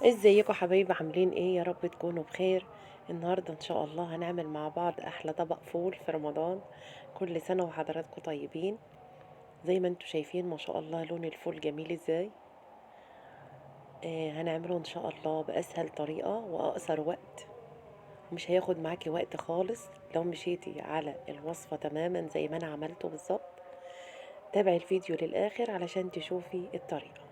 ازيكم حبايبي؟ عاملين ايه؟ يا رب تكونوا بخير. النهارده ان شاء الله هنعمل مع بعض احلى طبق فول في رمضان. كل سنه وحضراتكم طيبين. زي ما انتم شايفين ما شاء الله لون الفول جميل ازاي. هنعمله ان شاء الله باسهل طريقه واقصر وقت. مش هياخد معاكي وقت خالص لو مشيتي على الوصفه تماما زي ما انا عملته بالظبط. تابعي الفيديو للاخر علشان تشوفي الطريقه.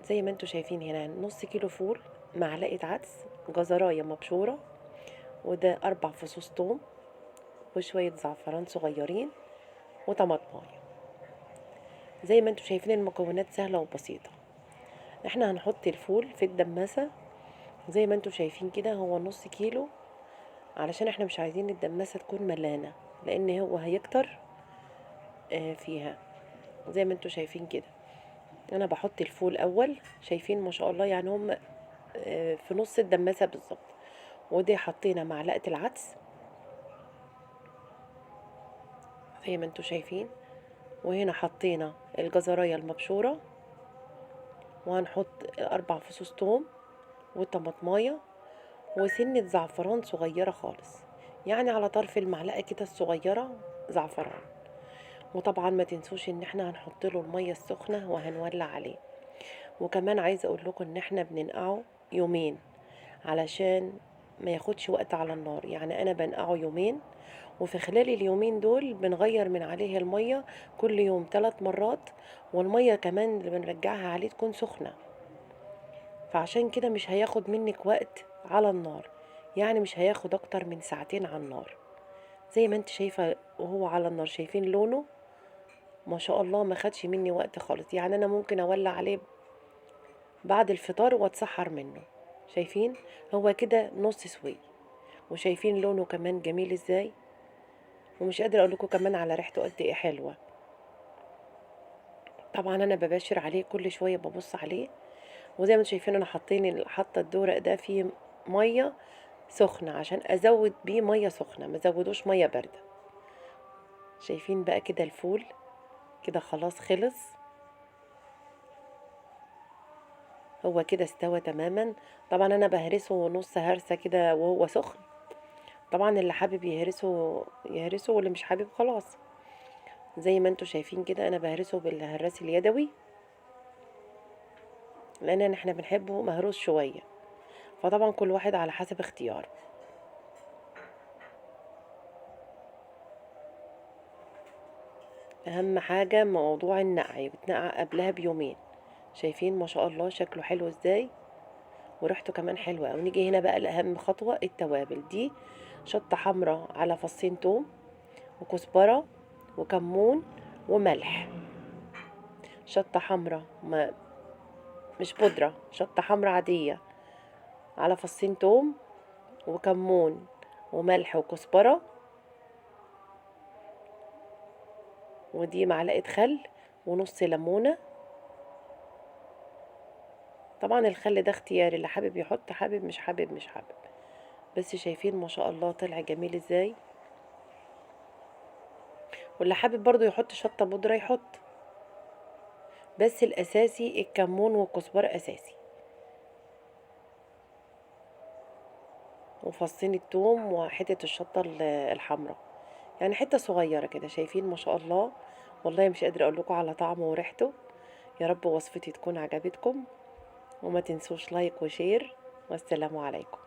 زي ما انتم شايفين هنا نص كيلو فول، معلقه عدس، جزرايه مبشوره، وده 4 فصوص توم، وشوية زعفران صغيرين، وطماطماية. زي ما انتوا شايفين المكونات سهلة وبسيطة. احنا هنحط الفول في الدماسة. زي ما انتوا شايفين كده هو نص كيلو، علشان احنا مش عايزين الدماسة تكون ملانة، لان هو هيكتر فيها. زي ما انتوا شايفين كده انا بحط الفول اول. شايفين ما شاء الله يعني هم في نص الدماسة بالظبط. ودي حطينا معلقة العدس زي ما انتوا شايفين، وهنا حطينا الجزراية المبشورة، وهنحط 4 فصوص توم، وطماطمايه، وسنة زعفران صغيرة خالص، يعني على طرف المعلقة كده الصغيرة زعفران. وطبعا ما تنسوش ان احنا هنحط له المية السخنة وهنولع عليه. وكمان عايزة اقول لكم ان احنا بننقعه يومين علشان ما ياخدش وقت على النار. يعني انا بنقعه يومين، وفي خلال اليومين دول بنغير من عليه المية كل يوم 3 مرات. والمية كمان اللي بنرجعها عليه تكون سخنة، فعشان كده مش هياخد منك وقت على النار. يعني مش هياخد اكتر من ساعتين على النار. زي ما انت شايفة وهو على النار، شايفين لونه ما شاء الله ما خدش مني وقت خالص. يعني انا ممكن اولع عليه بعد الفطار واتسحر منه. شايفين هو كده نص سوي، وشايفين لونه كمان جميل ازاي. ومش قادرة اقول لكم كمان على ريحته قد ايه حلوة. طبعا انا بباشر عليه كل شوية ببص عليه. وزي ما انتم شايفين انا حاطه الدورق ده فيه ميه سخنه عشان ازود بيه ميه سخنه، ما زودوش ميه بارده. شايفين بقى كده الفول كده خلاص خلص. هو كده استوى تماما. طبعا انا بهرسه نص هرسه كده وهو سخن. طبعا اللي حابب يهرسه يهرسه، واللي مش حابب خلاص. زي ما انتم شايفين كده انا بهرسه بالهراس اليدوي، لان احنا بنحبه مهروس شويه. فطبعا كل واحد على حسب اختياره. اهم حاجة موضوع النقع، يتنقع قبلها بيومين. شايفين ما شاء الله شكله حلو ازاي، وريحته كمان حلوة. ونيجي هنا بقى لأهم خطوة، التوابل دي: شطة حمراء على فصين توم، وكزبرة، وكمون، وملح. شطة حمراء ما مش بودرة، شطة حمراء عادية على فصين توم، وكمون، وملح، وكزبرة. ودي معلقة خل، ونص ليمونة. طبعا الخل ده اختياري، اللي حابب يحط حابب، مش حابب مش حابب. بس شايفين ما شاء الله طلع جميل ازاي. واللي حابب برضو يحط شطة بودرة يحط، بس الاساسي الكمون والكزبرة اساسي، وفصين التوم وحتة الشطة الحمراء، يعني حتة صغيرة كده. شايفين ما شاء الله. والله مش قادرة اقول لكم على طعمه وريحته. يا رب وصفتي تكون عجبتكم، وما تنسوش لايك وشير. والسلام عليكم.